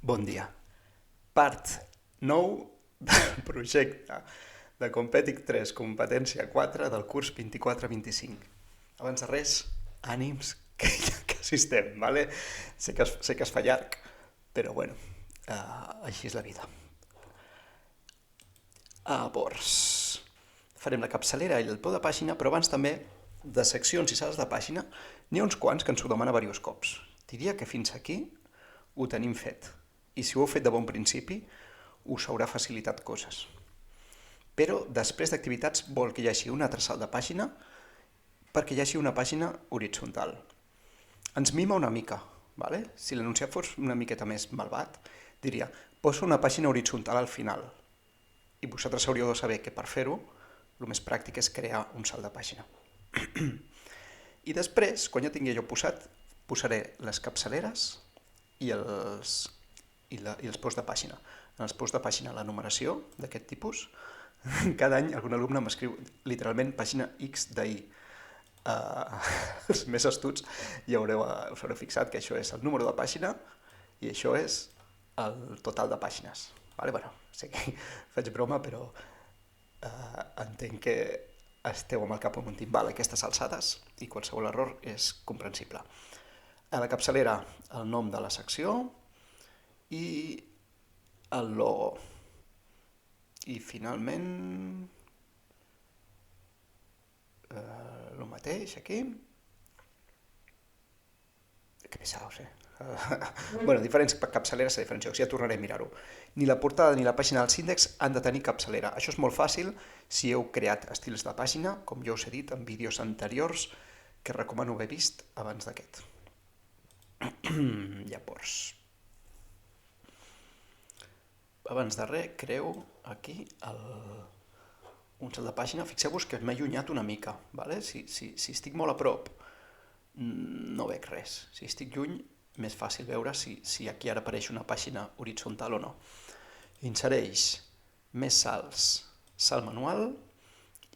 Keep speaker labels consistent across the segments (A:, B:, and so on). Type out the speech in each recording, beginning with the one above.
A: Bon dia. Part 9 del projecte de Competic 3, competència 4 del curs 24-25. Abans de res, ànims, que ja quasi estem, ¿vale? Sé que es fa llarg, però bueno, així és la vida. Llavors, farem la capçalera i el peu de pàgina, però abans també de seccions i sales de pàgina n'hi ha uns quants que ens ho demana diversos cops. Diria que fins aquí ho tenim fet. I si ho heu fet de bon principi, us haurà facilitat coses. Però després d'activitats vol que hi hagi un altre salt de pàgina perquè hi hagi una pàgina horitzontal. Ens mima una mica, ¿vale? Si l'enunciat fos una miqueta més malvat, diria, poso una pàgina horitzontal al final. I vosaltres hauríeu de saber que per fer-ho, el més pràctic és crear un salt de pàgina. I després, quan ja tingui allò posat, posaré les capçaleres i els peus de pàgina. En els peus de pàgina, la numeració d'aquest tipus, cada any algun alumne m'escriu literalment pàgina X d'ahir. Els més astuts ja us haureu fixat que això és el número de pàgina i això és el total de pàgines. Vale? Bueno, sé que faig broma, però entenc que esteu amb el cap amunt. Vale, aquestes alçades i qualsevol error és comprensible. A la capçalera, el nom de la secció i el logo. I finalment el mateix aquí. Que pesados, bueno, diferents capçaleres a diferents llocs, ja tornaré a mirar-ho. Ni la portada ni la pàgina dels índexs han de tenir capçalera. Això és molt fàcil si heu creat estils de pàgina, com jo us he dit en vídeos anteriors, que recomano haver vist abans d'aquest. Llavors, abans de res, creu aquí un salt de pàgina. Fixeu-vos que m'he allunyat una mica, ¿vale? Si estic molt a prop, no veig res. Si estic lluny, més fàcil veure si aquí ara apareix una pàgina horitzontal o no. Insereix més salts, salt manual,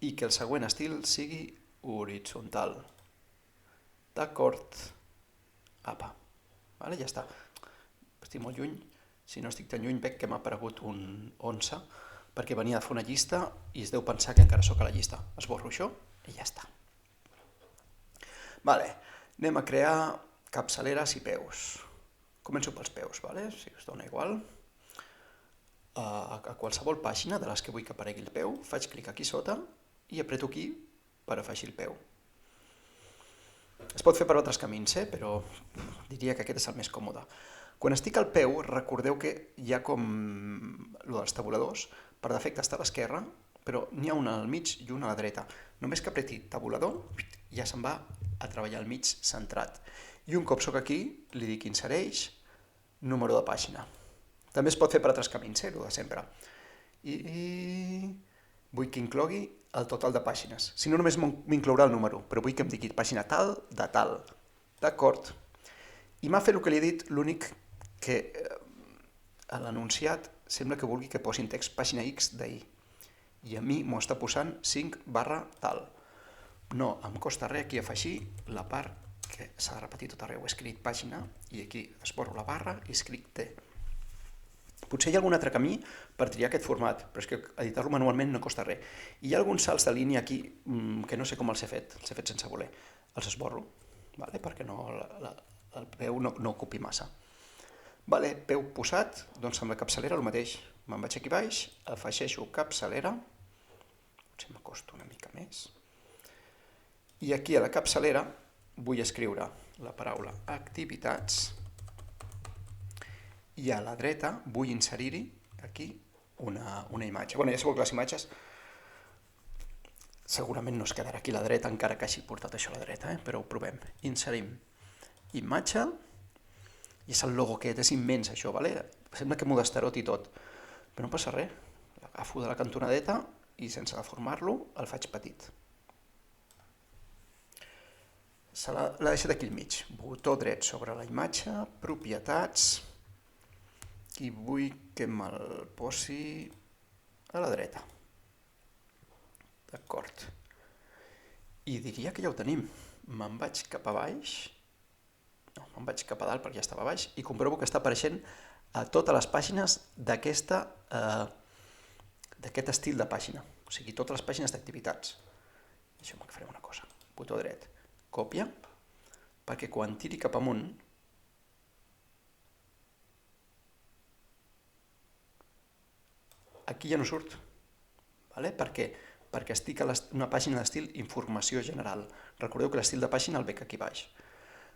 A: i que el següent estil sigui horitzontal. D'acord. Apa. Vale, ja està. Estic molt lluny. Si no estic tan lluny, veig que m'ha aparegut un 11, perquè venia de fer una llista i es deu pensar que encara sóc a la llista. Esborro això i ja està. Vale, anem a crear capçaleres i peus. Començo pels peus, vale? Si us dona igual. A qualsevol pàgina de les que vull que aparegui el peu, faig clic aquí sota i apreto aquí per afegir el peu. Es pot fer per altres camins, però diria que aquest és el més còmode. Quan estic al peu, recordeu que hi ha com el dels tabuladors, per defecte està a l'esquerra, però n'hi ha una al mig i una a la dreta. Només que apreti tabulador, ja se'n va a treballar al mig centrat. I un cop soc aquí, li dic insereix, número de pàgina. També es pot fer per altres camins, el de sempre. I vull que inclogui el total de pàgines. Si no, només m'inclourà el número, però vull que em digui pàgina tal de tal. D'acord. I m'ha fet el que li he dit, l'únic que a l'enunciat sembla que vulgui que posin text pàgina X d'ahir. I a mi m'ho està posant 5/tal. No, em costa res aquí afegir la part que s'ha de repetir tot arreu. He escrit pàgina i aquí esborro la barra i escric T. Potser hi ha algun altre camí per triar aquest format, però és que editar-lo manualment no costa res. I hi ha alguns salts de línia aquí que no sé com els he fet sense voler. Els esborro, vale? Perquè el peu no ocupi massa. Vale, peu posat, doncs amb la capçalera el mateix. Me'n vaig aquí baix, afegeixo capçalera, potser m'acosto una mica més, i aquí a la capçalera vull escriure la paraula activitats i a la dreta vull inserir-hi aquí una imatge. Bueno, ja sabeu que les imatges segurament no es quedarà aquí a la dreta, encara que hagi portat això a la dreta, però ho provem. Inserim imatge, i és el logo aquest, és immens això, vale? Sembla que m'ho destaroti tot, però no passa res. L'agafo de la cantonadeta i sense deformar-lo el faig petit. L'ha deixat aquí al mig. Botó dret sobre la imatge, propietats, i vull que me'l posi a la dreta. D'acord. I diria que ja ho tenim. Me'n vaig cap a baix. No, me'n vaig cap a dalt perquè ja estava a baix, i comprovo que està apareixent a totes les pàgines d'aquest estil de pàgina, o sigui, totes les pàgines d'activitats. Deixeu-me que farem una cosa, botó dret, còpia, perquè quan tiri cap amunt, aquí ja no surt. Per què? Perquè estic a una pàgina d'estil informació general. Recordeu que l'estil de pàgina el veig aquí baix.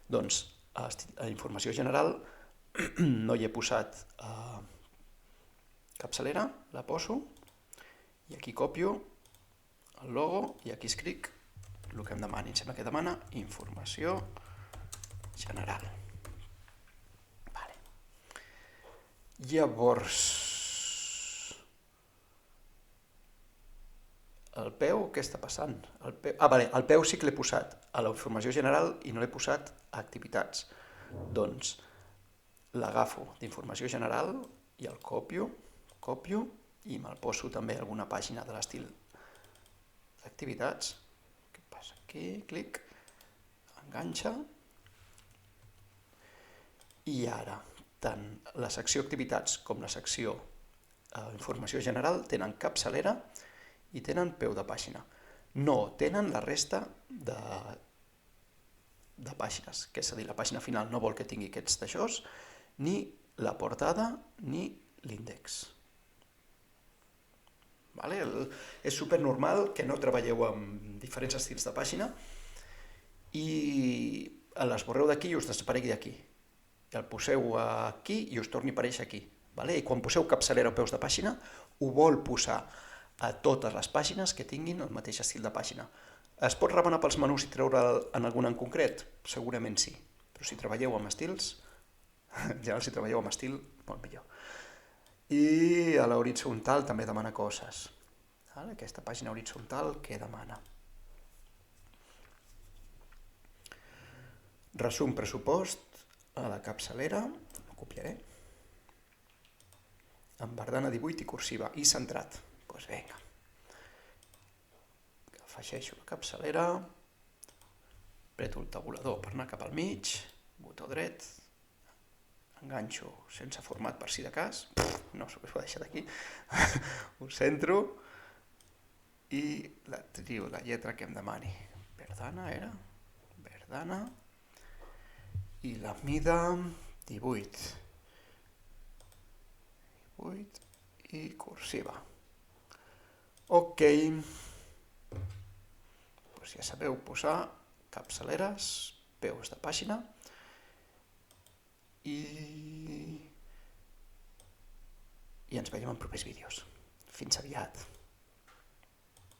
A: Doncs a informació general no hi he posat capçalera, la poso, i aquí copio el logo i aquí escric el que em demani. Em sembla que demana informació general. Llavors, el peu, què està passant? El peu sí que l'he posat a la informació general i no l'he posat a activitats. Doncs l'agafo d'informació general i el copio i me'l poso també a alguna pàgina de l'estil d'activitats. Què passa aquí? Clic, enganxa. I ara, tant la secció activitats com la secció informació general tenen capçalera i tenen peu de pàgina. No tenen la resta de pàgines, que és a dir, la pàgina final no vol que tingui aquests d'aixòs, ni la portada ni l'índex. És supernormal que no treballeu amb diferents estils de pàgina i l'esborreu d'aquí i us desaparegui d'aquí. El poseu aquí i us torni a aparèixer aquí. I quan poseu capçalera o peus de pàgina, ho vol posar a totes les pàgines que tinguin el mateix estil de pàgina. Es pot remenar pels menús i treure'l en alguna en concret? Segurament sí, però si treballeu amb estils, en general si treballeu amb estil, molt millor. I a l'horitzontal també demana coses. Aquesta pàgina horitzontal, què demana? Resum pressupost, a la capçalera, ho copiaré, amb bardana 18 i cursiva, i centrat. Doncs vinga. Afegeixo la capçalera, preto el tabulador per anar cap al mig, botó dret, enganxo sense format per si de cas, no s'ho he deixat aquí, ho centro i trio la lletra que em demani. Verdana era, verdana, i la mida 18 i cursiva. Ok, doncs ja sabeu posar capçaleres, peus de pàgina i ens veiem en propers vídeos. Fins aviat.